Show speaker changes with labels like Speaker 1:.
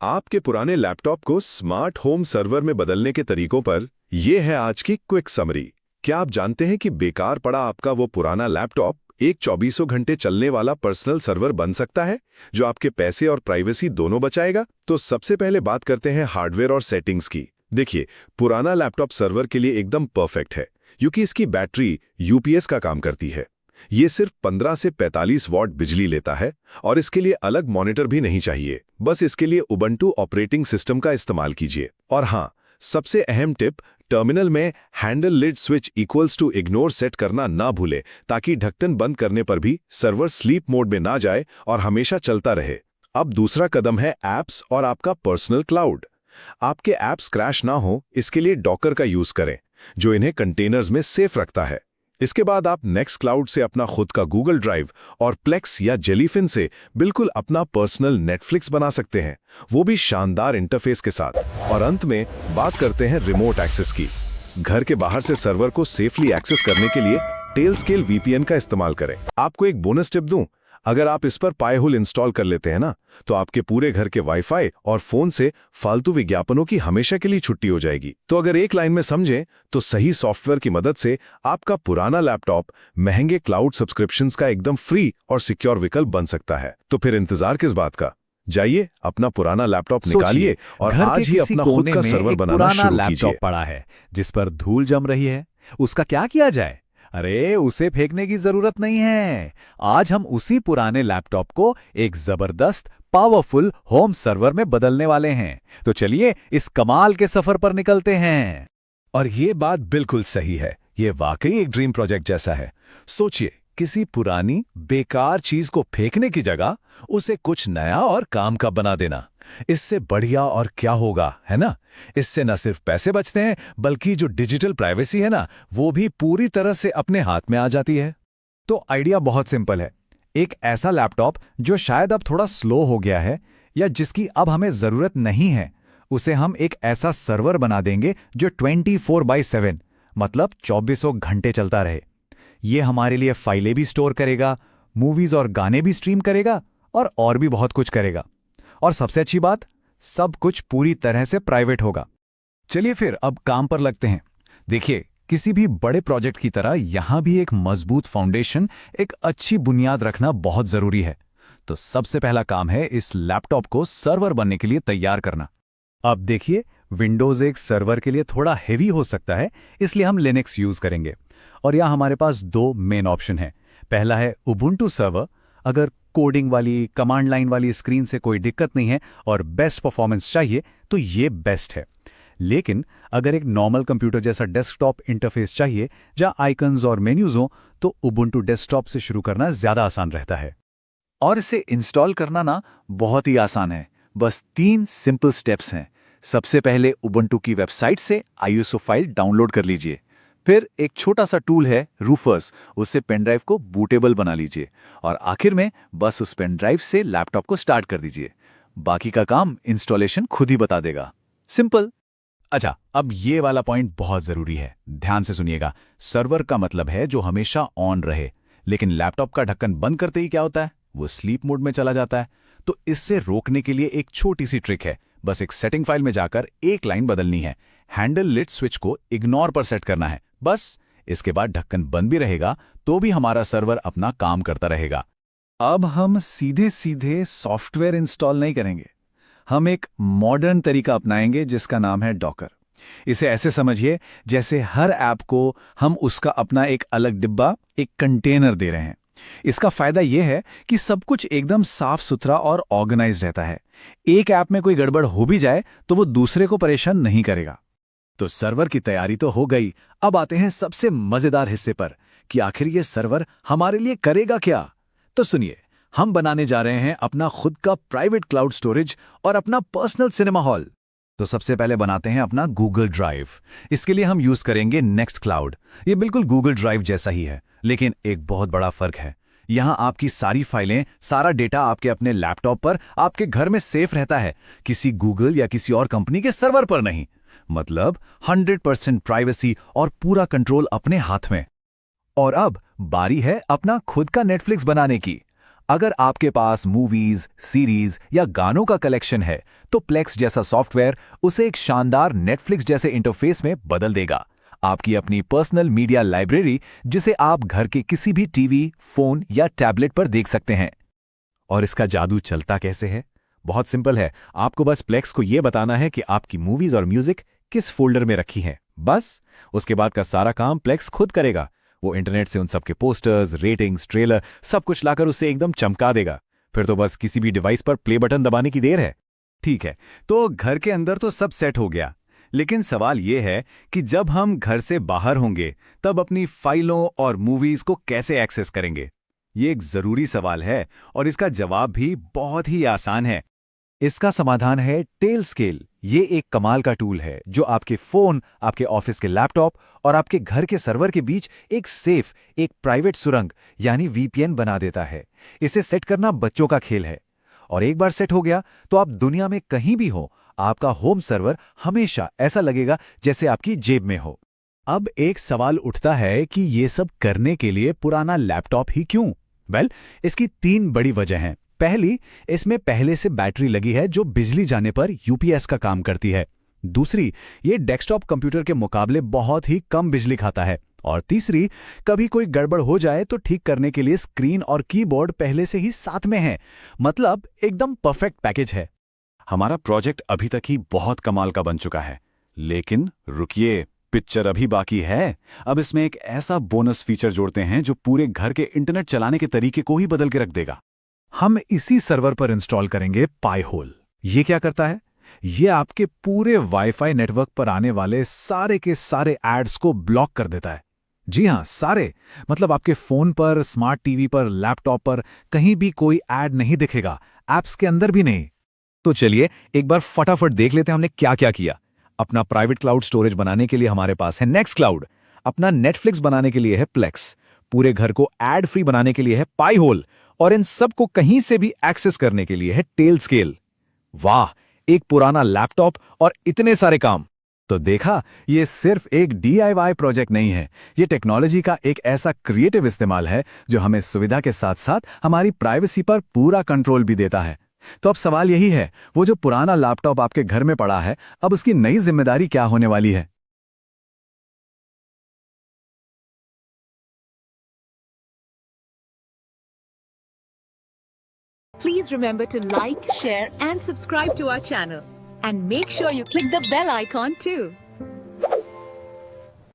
Speaker 1: आपके पुराने लैपटॉप को स्मार्ट होम सर्वर में बदलने के तरीकों पर यह है आज की क्विक समरी। क्या आप जानते हैं कि बेकार पड़ा आपका वो पुराना लैपटॉप एक 24 घंटे चलने वाला पर्सनल सर्वर बन सकता है, जो आपके पैसे और प्राइवेसी दोनों बचाएगा? तो सबसे पहले बात करते हैं हार्डवेयर और सेटिंग्स की। देखिए, पुराना लैपटॉप सर्वर के लिए एकदम परफेक्ट है, क्योंकि इसकी बैटरी यूपीएस का काम करती है। ये सिर्फ 15 से 45 वॉट बिजली लेता है और इसके लिए अलग मॉनिटर भी नहीं चाहिए। बस इसके लिए उबंटू ऑपरेटिंग सिस्टम का इस्तेमाल कीजिए। और हाँ, सबसे अहम टिप, टर्मिनल में handle lid switch equals to ignore set करना ना भूले, ताकि ढक्कन बंद करने पर भी सर्वर स्लीप मोड में ना जाए और हमेशा चलता रहे। अब दूसरा कदम है ऐप्स और आपका पर्सनल क्लाउड। आपके ऐप्स क्रैश ना हो, इसके लिए डॉकर का यूज करें, जो इन्हें कंटेनर्स में सेफ रखता है। इसके बाद आप नेक्स्ट क्लाउड से अपना खुद का गूगल ड्राइव और प्लेक्स या जेलीफिन से बिल्कुल अपना पर्सनल नेटफ्लिक्स बना सकते हैं, वो भी शानदार इंटरफेस के साथ। और अंत में बात करते हैं रिमोट एक्सेस की। घर के बाहर से सर्वर को सेफली एक्सेस करने के लिए टेलस्केल वीपीएन का इस्तेमाल करें। आपको एक बोनस टिप दूं, अगर आप इस पर पायहुल इंस्टॉल कर लेते हैं ना, तो आपके पूरे घर के वाईफाई और फोन से फालतू विज्ञापनों की हमेशा के लिए छुट्टी हो जाएगी। तो अगर एक लाइन में समझें, तो सही सॉफ्टवेयर की मदद से आपका पुराना लैपटॉप महंगे क्लाउड सब्सक्रिप्शंस का एकदम फ्री और सिक्योर विकल्प बन सकता है। तो फिर इंतजार किस बात का? जाइए, अपना पुराना लैपटॉप निकालिए और आज ही अपना खुद का सर्वर बनाना शुरू कीजिए।
Speaker 2: पड़ा है जिस पर धूल जम रही है, उसका क्या किया जाए? अरे, उसे फेंकने की जरूरत नहीं है। आज हम उसी पुराने लैपटॉप को एक जबरदस्त पावरफुल होम सर्वर में बदलने वाले हैं। तो चलिए इस कमाल के सफर पर निकलते हैं। और ये बात बिल्कुल सही है, ये वाकई एक ड्रीम प्रोजेक्ट जैसा है। सोचिए, किसी पुरानी बेकार चीज को फेंकने की जगह उसे कुछ नया और काम का बना देना। इससे बढ़िया और क्या होगा, है ना? इससे न सिर्फ पैसे बचते हैं, बल्कि जो डिजिटल प्राइवेसी है ना, वो भी पूरी तरह से अपने हाथ में आ जाती है। तो आइडिया बहुत सिंपल है। एक ऐसा लैपटॉप जो शायद अब थोड़ा स्लो हो गया है या जिसकी अब हमें जरूरत नहीं है, उसे हम एक ऐसा सर्वर बना देंगे जो 24/7 मतलब 24 घंटे चलता रहे। ये हमारे लिए फाइलें भी स्टोर करेगा, मूवीज और गाने भी स्ट्रीम करेगा और भी बहुत कुछ करेगा। और सबसे अच्छी बात, सब कुछ पूरी तरह से प्राइवेट होगा। चलिए फिर अब काम पर लगते हैं। देखिए, किसी भी बड़े प्रोजेक्ट की तरह यहां भी एक मजबूत फाउंडेशन, एक अच्छी बुनियाद रखना बहुत जरूरी है। तो सबसे पहला काम है इस लैपटॉप को सर्वर बनने के लिए तैयार करना। अब देखिए, विंडोज एक सर्वर के लिए थोड़ा हेवी हो सकता है, इसलिए हम लिनक्स यूज करेंगे। और यहां हमारे पास दो मेन ऑप्शन हैं। पहला है उबुंटू सर्वर। अगर कोडिंग वाली, कमांड लाइन वाली स्क्रीन से कोई दिक्कत नहीं है और बेस्ट परफॉर्मेंस चाहिए, तो ये बेस्ट है। लेकिन अगर एक नॉर्मल कंप्यूटर जैसा डेस्कटॉप इंटरफेस चाहिए, जहां आइकन्स और मेन्यूज हो, तो उबुंटू डेस्कटॉप से शुरू करना ज्यादा आसान रहता है। और इसे इंस्टॉल करना ना बहुत ही आसान है। बस 3 सिंपल स्टेप्स हैं। सबसे पहले उबुंटू की वेबसाइट से आईएसओ फाइल डाउनलोड कर लीजिए। फिर एक छोटा सा टूल है रूफर्स, उससे पेनड्राइव को बूटेबल बना लीजिए। और आखिर में बस उस पेनड्राइव से लैपटॉप को स्टार्ट कर दीजिए। बाकी का काम इंस्टॉलेशन खुद ही बता देगा। सिंपल। अच्छा, अब ये वाला पॉइंट बहुत जरूरी है, ध्यान से सुनिएगा। सर्वर का मतलब है जो हमेशा ऑन रहे, लेकिन लैपटॉप का ढक्कन बंद करते ही क्या होता है? वो स्लीप मोड में चला जाता है। तो इससे रोकने के लिए एक छोटी सी ट्रिक है। बस एक सेटिंग फाइल में जाकर एक लाइन बदलनी है। हैंडल लिड स्विच को इग्नोर पर सेट करना है, बस। इसके बाद ढक्कन बंद भी रहेगा तो भी हमारा सर्वर अपना काम करता रहेगा। अब हम सीधे सीधे सॉफ्टवेयर इंस्टॉल नहीं करेंगे। हम एक मॉडर्न तरीका अपनाएंगे जिसका नाम है डॉकर। इसे ऐसे समझिए जैसे हर ऐप को हम उसका अपना एक अलग डिब्बा, एक कंटेनर दे रहे हैं। इसका फायदा यह है कि सब कुछ एकदम साफ सुथरा और ऑर्गेनाइज रहता है। एक ऐप में कोई गड़बड़ हो भी जाए तो वो दूसरे को परेशान नहीं करेगा। तो सर्वर की तैयारी तो हो गई। अब आते हैं सबसे मजेदार हिस्से पर कि आखिर ये सर्वर हमारे लिए करेगा क्या। तो सुनिए, हम बनाने जा रहे हैं अपना खुद का प्राइवेट क्लाउड स्टोरेज और अपना पर्सनल सिनेमा हॉल। तो सबसे पहले बनाते हैं अपना गूगल ड्राइव। इसके लिए हम यूज करेंगे नेक्स्ट क्लाउड। ये बिल्कुल गूगल ड्राइव जैसा ही है, लेकिन एक बहुत बड़ा फर्क है। यहाँ आपकी सारी फाइलें, सारा डेटा आपके अपने लैपटॉप पर, आपके घर में सेफ रहता है, किसी गूगल या किसी और कंपनी के सर्वर पर नहीं। मतलब 100% प्राइवेसी और पूरा कंट्रोल अपने हाथ में। और अब बारी है अपना खुद का नेटफ्लिक्स बनाने की। अगर आपके पास मूवीज, सीरीज या गानों का कलेक्शन है तो प्लेक्स जैसा सॉफ्टवेयर उसे एक शानदार नेटफ्लिक्स जैसे इंटरफेस में बदल देगा। आपकी अपनी पर्सनल मीडिया लाइब्रेरी जिसे आप घर के किसी भी टीवी, फोन या टैबलेट पर देख सकते हैं। और इसका जादू चलता कैसे है? बहुत सिंपल है। आपको बस प्लेक्स को यह बताना है कि आपकी मूवीज और म्यूजिक किस फोल्डर में रखी हैं। बस उसके बाद का सारा काम प्लेक्स खुद करेगा। वो इंटरनेट से उन सबके पोस्टर्स, रेटिंग्स, ट्रेलर सब कुछ लाकर उसे एकदम चमका देगा। फिर तो बस किसी भी डिवाइस पर प्ले बटन दबाने की देर है। ठीक है, तो घर के अंदर तो सब सेट हो गया, लेकिन सवाल यह है कि जब हम घर से बाहर होंगे तब अपनी फाइलों और मूवीज को कैसे एक्सेस करेंगे? ये एक जरूरी सवाल है और इसका जवाब भी बहुत ही आसान है। इसका समाधान है टेलस्केल। ये एक कमाल का टूल है जो आपके फोन, आपके ऑफिस के लैपटॉप और आपके घर के सर्वर के बीच एक सेफ, एक प्राइवेट सुरंग यानी वीपीएन बना देता है। इसे सेट करना बच्चों का खेल है और एक बार सेट हो गया तो आप दुनिया में कहीं भी हो, आपका होम सर्वर हमेशा ऐसा लगेगा जैसे आपकी जेब में हो। अब एक सवाल उठता है कि ये सब करने के लिए पुराना लैपटॉप ही क्यों? इसकी 3 बड़ी वजह हैं। पहली, इसमें पहले से बैटरी लगी है जो बिजली जाने पर यूपीएस का काम करती है। दूसरी, ये डेस्कटॉप कंप्यूटर के मुकाबले बहुत ही कम बिजली खाता है। और तीसरी, कभी कोई गड़बड़ हो जाए तो ठीक करने के लिए स्क्रीन और कीबोर्ड पहले से ही साथ में है। मतलब एकदम परफेक्ट पैकेज है। हमारा प्रोजेक्ट अभी तक ही बहुत कमाल का बन चुका है, लेकिन रुकिए, पिक्चर अभी बाकी है। अब इसमें एक ऐसा बोनस फीचर जोड़ते हैं जो पूरे घर के इंटरनेट चलाने के तरीके को ही बदल के रख देगा। हम इसी सर्वर पर इंस्टॉल करेंगे पाई-होल। ये क्या करता है? ये आपके पूरे वाईफाई नेटवर्क पर आने वाले सारे के सारे एड्स को ब्लॉक कर देता है। जी हां, सारे। मतलब आपके फोन पर, स्मार्ट टीवी पर, लैपटॉप पर कहीं भी कोई एड नहीं दिखेगा, ऐप्स के अंदर भी नहीं। तो चलिए एक बार फटाफट देख लेते हैं हमने क्या क्या किया। अपना प्राइवेट क्लाउड स्टोरेज बनाने के लिए हमारे पास है नेक्स्टक्लाउड, अपना नेटफ्लिक्स बनाने के लिए है प्लेक्स, पूरे घर को एड फ्री बनाने के लिए है पाई-होल और इन सब को कहीं से भी एक्सेस करने के लिए है टेलस्केल। वाह, एक पुराना लैपटॉप और इतने सारे काम। तो देखा, ये सिर्फ एक DIY प्रोजेक्ट नहीं है, ये टेक्नोलॉजी का एक ऐसा क्रिएटिव इस्तेमाल है जो हमें सुविधा के साथ साथ हमारी प्राइवेसी पर पूरा कंट्रोल भी देता है। तो अब सवाल यही है, वो जो पुराना लैपटॉप आपके घर में पड़ा है, अब उसकी नई जिम्मेदारी क्या होने वाली है?
Speaker 3: Please remember to like, share and subscribe to our channel. And make sure you click the bell icon too.